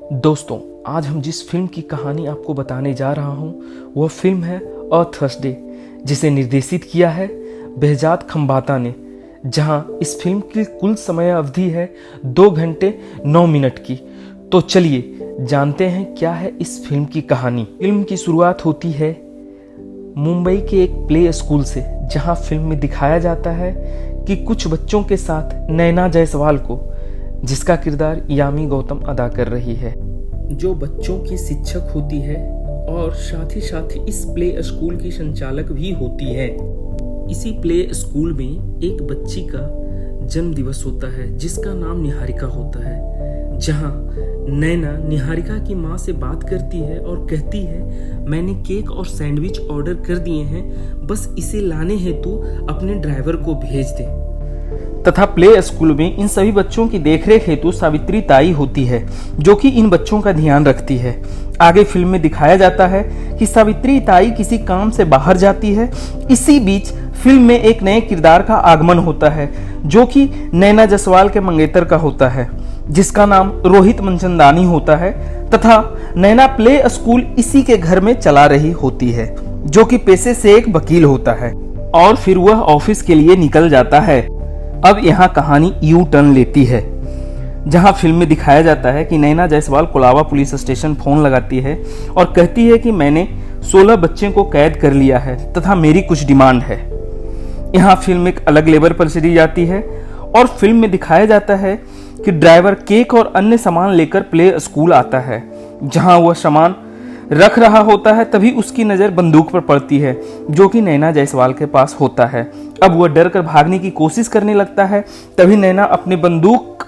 दोस्तों, आज हम जिस फिल्म की कहानी आपको बताने जा रहा हूं वह फिल्म है अ थर्सडे, जिसे निर्देशित किया है बेहजाद खंबाता ने। जहां इस फिल्म की कुल समय अवधि है 2 घंटे 9 मिनट की। तो चलिए जानते हैं क्या है इस फिल्म की कहानी। फिल्म की शुरुआत होती है मुंबई के एक प्ले स्कूल से, जहां फिल्म में दिखाया जाता है कि कुछ बच्चों के साथ नैना जायसवाल को, जिसका किरदार यामी गौतम अदा कर रही है, जो बच्चों की शिक्षक होती है और साथ ही इस प्ले स्कूल की संचालक भी होती है। इसी प्ले स्कूल में एक बच्ची का जन्म दिवस होता है जिसका नाम निहारिका होता है। जहां नैना निहारिका की माँ से बात करती है और कहती है, मैंने केक और सैंडविच ऑर्डर कर दिए हैं, बस इसे लाने हेतु अपने ड्राइवर को भेज दे। तथा प्ले स्कूल में इन सभी बच्चों की देखरेख हेतु सावित्री ताई होती है, जो कि इन बच्चों का ध्यान रखती है। आगे फिल्म में दिखाया जाता है कि सावित्री ताई किसी काम से बाहर जाती है। इसी बीच फिल्म में एक नए किरदार का आगमन होता है, जो कि नैना जायसवाल के मंगेतर का होता है, जिसका नाम रोहित मनचंदानी होता है। तथा नैना प्ले स्कूल इसी के घर में चला रही होती है, जो कि पेशे से एक वकील होता है। और फिर वह ऑफिस के लिए निकल जाता है। अब यहाँ कहानी यू टर्न लेती है, जहाँ फिल्म में दिखाया जाता है कि Naina Jaiswal Colaba police station phone लगाती है और कहती है कि मैंने 16 बच्चे को कैद कर लिया है तथा मेरी कुछ डिमांड है। यहाँ फिल्म एक अलग लेवल पर चली जाती है और फिल्म में दिखाया जाता है कि ड्राइवर केक और अन्य सामान लेकर प्ले स्कूल आता है। जहाँ वह सामान रख रहा होता है, तभी उसकी नज़र बंदूक पर पड़ती है, जो कि नैना जायसवाल के पास होता है। अब वह डर कर भागने की कोशिश करने लगता है, तभी नैना अपनी बंदूक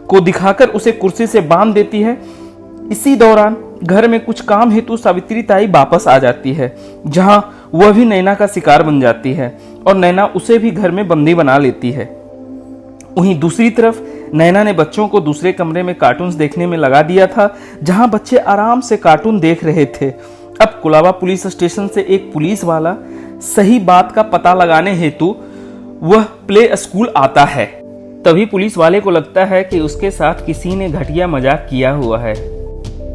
को दिखाकर उसे कुर्सी से बांध देती है। इसी दौरान घर में कुछ काम हेतु सावित्री ताई वापस आ जाती है, जहां वह भी नैना का शिकार बन जाती है और नैना उसे भी घर में बंदी बना लेती है। वहीं दूसरी तरफ नैना ने बच्चों को दूसरे कमरे में कार्टून्स देखने में लगा दिया था, जहां बच्चे आराम से कार्टून देख रहे थे। अब कोलाबा पुलिस स्टेशन से एक पुलिस वाला सही बात का पता लगाने हेतु वह प्ले स्कूल आता है। तभी पुलिस वाले को लगता है कि उसके साथ किसी ने घटिया मजाक किया हुआ है,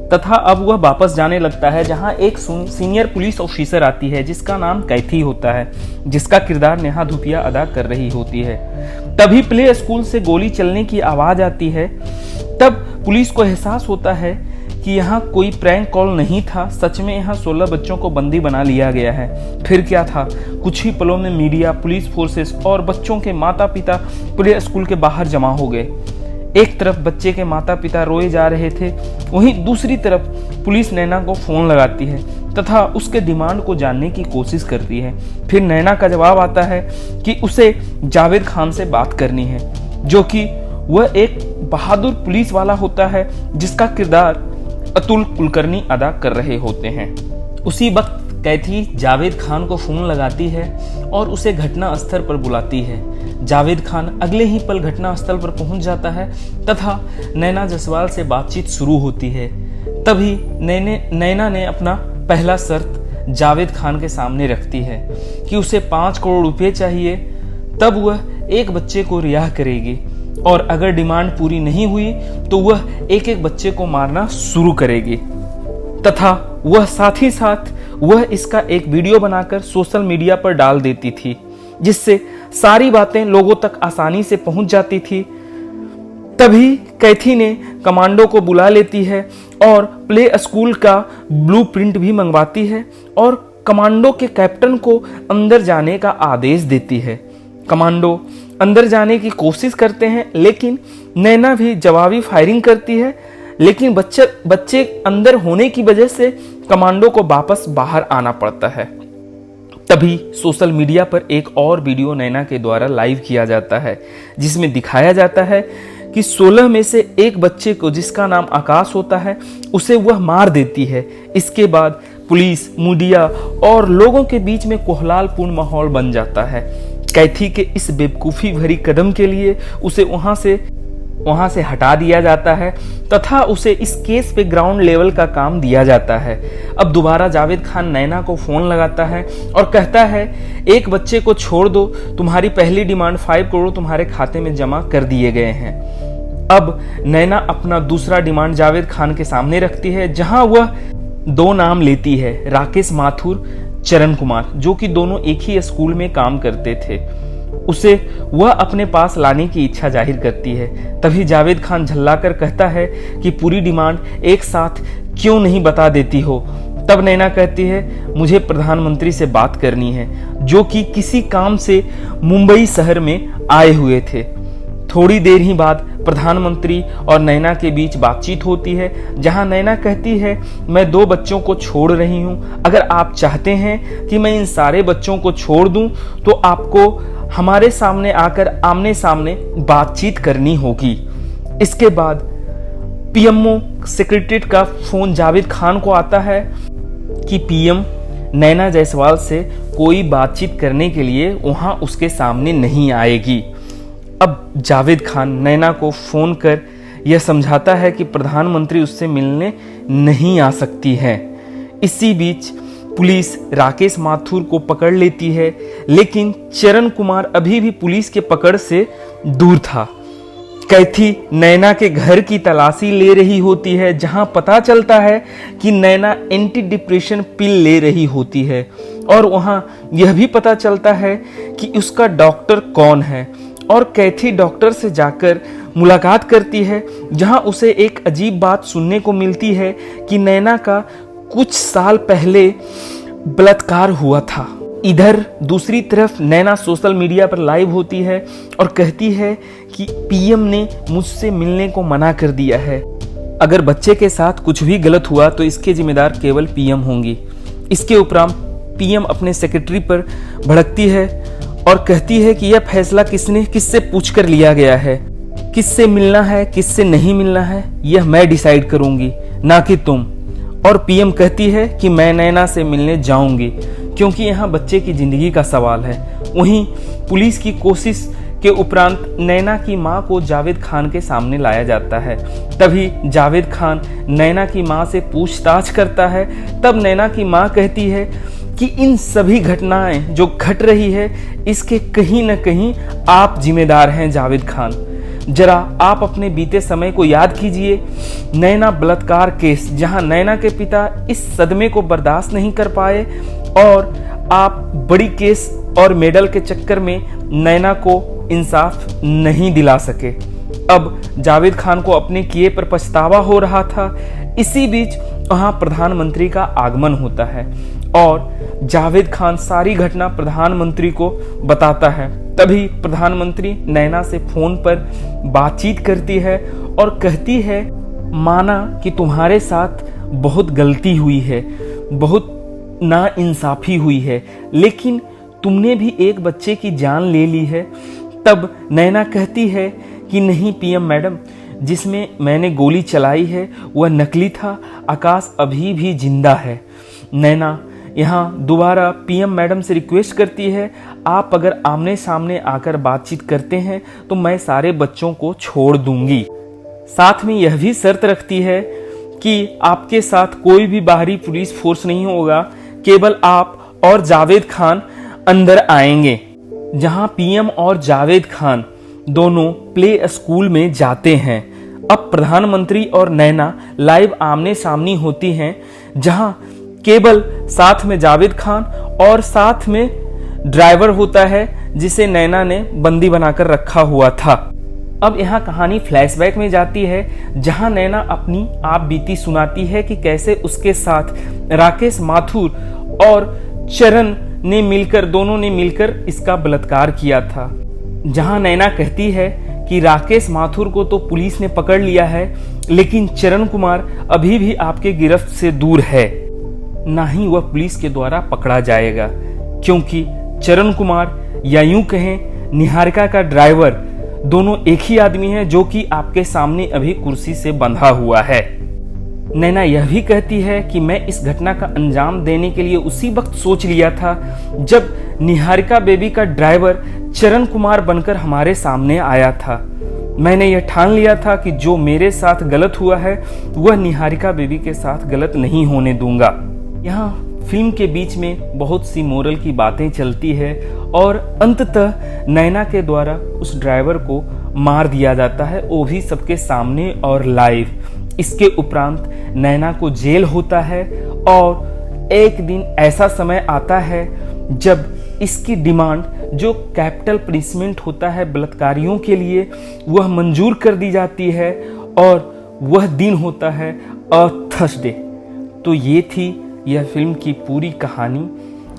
तथा अब वह वापस जाने लगता है, जहां एक सीनियर पुलिस ऑफिसर आती है जिसका नाम कैथी होता है, जिसका किरदार नेहा धूपिया अदा कर रही होती है। तभी प्ले स्कूल से गोली चलने की आवाज आती है। तब पुलिस को एहसास होता है कि यहाँ कोई प्रैंक कॉल नहीं था, सच में यहाँ 16 बच्चों को बंदी बना लिया गया है। फिर क्या था, कुछ ही पलों में मीडिया, पुलिस फोर्सेस और बच्चों के माता पिता प्ले स्कूल के बाहर जमा हो गए। एक तरफ बच्चे के माता पिता रोए जा रहे थे, वहीं दूसरी तरफ पुलिस नैना को फोन लगाती है तथा उसके डिमांड को जानने की कोशिश करती है। फिर नैना का जवाब आता है कि उसे जावेद खान से बात करनी है, जो कि वह एक बहादुर पुलिस वाला होता है, जिसका किरदार अतुल कुलकर्णी अदा कर रहे होते हैं। उसी वक्त कैथी जावेद खान को फोन लगाती है और उसे घटना स्थल पर बुलाती है। जावेद खान अगले ही पल घटना स्थल पर पहुंच जाता है तथा नैना जायसवाल से बातचीत शुरू होती है। तभी नैना ने अपना पहला शर्त जावेद खान के सामने रखती है कि उसे 5 करोड़ रुपए चाहिए, तब वह एक बच्चे को रिहा करेगी और अगर डिमांड पूरी नहीं हुई तो वह एक एक बच्चे को मारना शुरू करेगी। तथा वह साथ ही साथ वह इसका एक वीडियो बनाकर सोशल मीडिया पर डाल देती थी, जिससे सारी बातें लोगों तक आसानी से पहुंच जाती थी। तभी कैथी ने कमांडो को बुला लेती है और प्ले स्कूल का ब्लूप्रिंट भी मंगवाती है और कमांडो के कैप्टन को अंदर जाने का आदेश देती है। कमांडो अंदर जाने की कोशिश करते हैं, लेकिन नैना भी जवाबी फायरिंग करती है, लेकिन बच्चे अंदर होने की वजह से कमांडो को वापस बाहर आना पड़ता है। तभी सोशल मीडिया पर एक और वीडियो नैना के द्वारा लाइव किया जाता है, जिसमें दिखाया जाता है कि 16 में से एक बच्चे को, जिसका नाम आकाश होता है, उसे वह मार देती है। इसके बाद पुलिस, मीडिया और लोगों के बीच में कोहलालपूर्ण माहौल बन जाता है। कैथी के इस बेवकूफ़ी भरी कदम के लिए उसे वहां से हटा दिया जाता है तथा उसे इस केस पे ग्राउंड लेवल का काम दिया जाता है। अब दोबारा जावेद खान नैना को फोन लगाता है और कहता है, एक बच्चे को छोड़ दो, तुम्हारी पहली डिमांड 5 करोड़ तुम्हारे खाते में जमा कर दिए गए हैं। अब नैना अपना दूसरा डिमांड जावेद खान के सामने रखती है, जहां वह 2 नाम लेती है, राकेश माथुर, चरण कुमार, जो कि दोनों एक ही स्कूल में काम करते थे। उसे वह अपने पास लाने की इच्छा जाहिर करती है। तभी जावेद खान झल्लाकर कहता है कि पूरी डिमांड एक साथ क्यों नहीं बता देती हो। तब नैना कहती है, मुझे प्रधानमंत्री से बात करनी है, जो कि किसी काम से मुंबई शहर में आए हुए थे। थोड़ी देर ही बाद प्रधानमंत्री और नैना के बीच बातचीत होती है, जहां नैना कहती है, मैं 2 बच्चों को छोड़ रही हूं। अगर आप चाहते हैं कि मैं इन सारे बच्चों को छोड़ दूं, तो आपको हमारे सामने आकर आमने सामने बातचीत करनी होगी। इसके बाद पीएमओ सेक्रेटरीट का फोन जावेद खान को आता है कि पीएम नैना जायसवाल से कोई बातचीत करने के लिए वहां उसके सामने नहीं आएगी। अब जावेद खान नैना को फोन कर यह समझाता है कि प्रधानमंत्री उससे मिलने नहीं आ सकती है। इसी बीच पुलिस राकेश माथुर को पकड़ लेती है, लेकिन चरण कुमार अभी भी पुलिस के पकड़ से दूर था। कैथी नैना के घर की तलाशी ले रही होती है, जहां पता चलता है कि नैना एंटी डिप्रेशन पिल ले रही होती है, और वहां यह भी पता चलता है कि उसका डॉक्टर कौन है। और कैथी डॉक्टर से जाकर मुलाकात करती है, जहां उसे एक अजीब बात सुनने को मिलती है कि नैना का कुछ साल पहले बलात्कार हुआ था। इधर दूसरी तरफ नैना सोशल मीडिया पर लाइव होती है और कहती है कि पीएम ने मुझसे मिलने को मना कर दिया है। अगर बच्चे के साथ कुछ भी गलत हुआ तो इसके जिम्मेदार केवल पीएम होंगी। इसके उपरांत पीएम अपने सेक्रेटरी पर भड़कती है और कहती है कि यह फैसला किससे पूछकर लिया गया है, किससे मिलना है, किससे नहीं मिलना है, यह मैं डिसाइड करूंगी, ना कि तुम। और पीएम कहती है कि मैं नैना से मिलने जाऊंगी, क्योंकि यहाँ बच्चे की जिंदगी का सवाल है। वहीं पुलिस की कोशिश के उपरांत नैना की मां को जावेद खान के सामने लाया जाता है। तभी जावेद खान नैना की मां से पूछताछ करता है। तब नैना की मां कहती है कि इन सभी घटनाएं जो घट रही है, इसके कहीं न कहीं आप जिम्मेदार हैं जावेद खान। जरा आप अपने बीते समय को याद कीजिए। नैना बलात्कार केस, जहां नैना के पिता इस सदमे को बर्दाश्त नहीं कर पाए और आप बड़ी केस और मेडल के चक्कर में नैना को इंसाफ नहीं दिला सके। अब जावेद खान को अपने किए पर पछतावा हो रहा था। इसी बीच वहां प्रधानमंत्री का आगमन होता है और जावेद खान सारी घटना प्रधानमंत्री को बताता है। तभी प्रधानमंत्री नैना से फोन पर बातचीत करती है और कहती है, माना कि तुम्हारे साथ बहुत गलती हुई है, बहुत नाइंसाफी हुई है, लेकिन तुमने भी एक बच्चे की जान ले ली है। तब नैना कहती है कि नहीं पीएम मैडम, जिसमें मैंने गोली चलाई है वह नकली था, आकाश अभी भी जिंदा है। नैना यहाँ दोबारा पीएम मैडम से रिक्वेस्ट करती है, आप अगर आमने सामने आकर बातचीत करते हैं तो मैं सारे बच्चों को छोड़ दूंगी। साथ में यह भी शर्त रखती है कि आपके साथ कोई भी बाहरी पुलिस फोर्स नहीं होगा, केवल आप और जावेद खान अंदर आएंगे। जहां पीएम और जावेद खान दोनों प्ले स्कूल में जाते हैं। अब प्रधानमंत्री और नैना लाइव आमने सामने होती हैं, जहां केवल साथ में जावेद खान और साथ में ड्राइवर होता है, जिसे नैना ने बंदी बनाकर रखा हुआ था। अब यहाँ कहानी फ्लैशबैक में जाती है, जहां नैना अपनी आप बीती सुनाती है कि कैसे उसके साथ राकेश माथुर और चरण ने मिलकर, दोनों ने मिलकर इसका बलात्कार किया था। जहां नैना कहती है कि राकेश माथुर को तो पुलिस ने पकड़ लिया है, लेकिन चरण कुमार अभी भी आपके गिरफ्त से दूर है, ना ही वह पुलिस के द्वारा पकड़ा जाएगा, क्योंकि चरण कुमार या यूं कहें निहारिका का ड्राइवर दोनों एक ही आदमी है, जो कि आपके सामने अभी कुर्सी से बंधा हुआ है। नैना यह भी कहती है कि मैं इस घटना का अंजाम देने के लिए उसी वक्त सोच लिया था जब निहारिका बेबी का ड्राइवर चरण कुमार बनकर हमारे सामने आया था। मैंने यह ठान लिया था कि जो मेरे साथ गलत हुआ है वह निहारिका बेबी के साथ गलत नहीं होने दूंगा। यहाँ फिल्म के बीच में बहुत सी मोरल की बातें चलती है और अंततः नैना के द्वारा उस ड्राइवर को मार दिया जाता है, वो भी सबके सामने और लाइव। इसके उपरांत नैना को जेल होता है और एक दिन ऐसा समय आता है जब इसकी डिमांड जो कैपिटल पनिशमेंट होता है बलात्कारियों के लिए, वह मंजूर कर दी जाती है और वह दिन होता है अ थर्सडे। तो ये थी यह फिल्म की पूरी कहानी।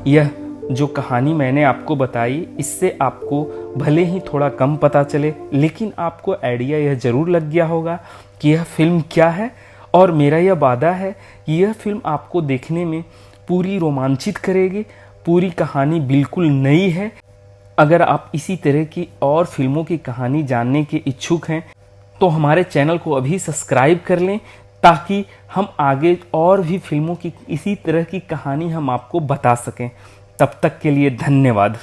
यह जो कहानी मैंने आपको बताई, इससे आपको भले ही थोड़ा कम पता चले, लेकिन आपको आइडिया यह ज़रूर लग गया होगा कि यह फिल्म क्या है। और मेरा यह वादा है कि यह फिल्म आपको देखने में पूरी रोमांचित करेगी। पूरी कहानी बिल्कुल नई है। अगर आप इसी तरह की और फिल्मों की कहानी जानने के इच्छुक हैं तो हमारे चैनल को अभी सब्सक्राइब कर लें, ताकि हम आगे और भी फिल्मों की इसी तरह की कहानी हम आपको बता सकें। तब तक के लिए धन्यवाद।